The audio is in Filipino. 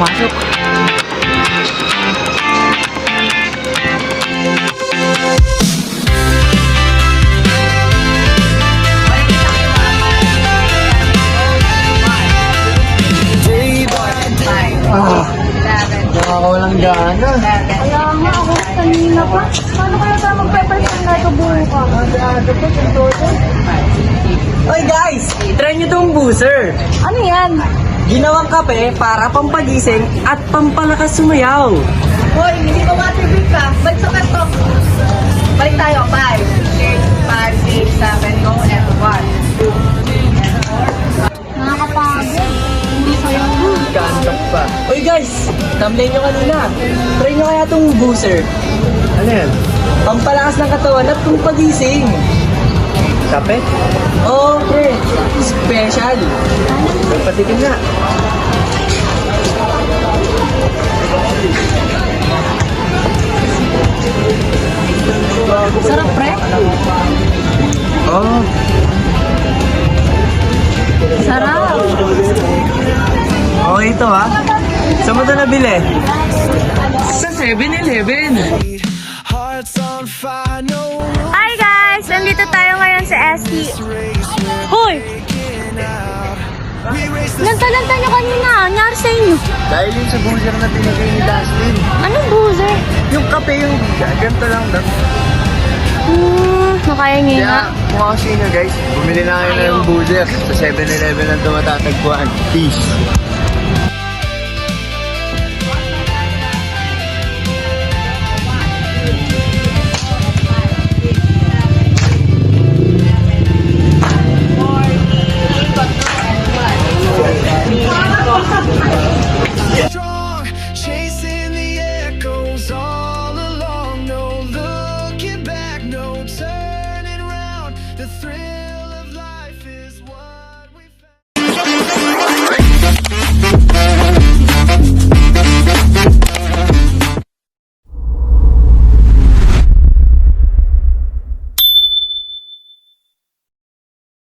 pumasok. Nakakawalang gana. Kaya nga ako kanina pa. Paano kaya tayo magpe-present na ito bukas? Oy guys, try nyo tong boozer. Ano yan? Ginawang kape para pampagising at pampalakas sumayaw. Hoy, hindi ko matribute ka. Bagsakan to. Balik tayo. 5, 6, 5, 6, 7, go, and 1, 2, 3, and 4. Nakakapagod. Hindi kayo. Kantok pa. Oy guys, thumbnail nyo kanina. Try nyo kaya tong boozer. Ano yan? Pampalakas ng katawan at pampagising. Kape? Oo, pre. Special. Patikin nga. Sarap, pre. Oh. Sarap. Okay ito ha. Saan mo ito nabili? Sa 7-Eleven. Hi guys! Nandito tayo ngayon sa ST. Hoy! Lanta-lanta nyo kanina. Anyari sa inyo? Dahil yun sa boozer na binigay ni Dustin. Anong boozer? Yung kape yung ganito lang. Nakahingi Kaya nga. kung ako sa inyo guys, bumili na kayo ng boozer. Sa 7-Eleven ang tumatatagpuan. Peace.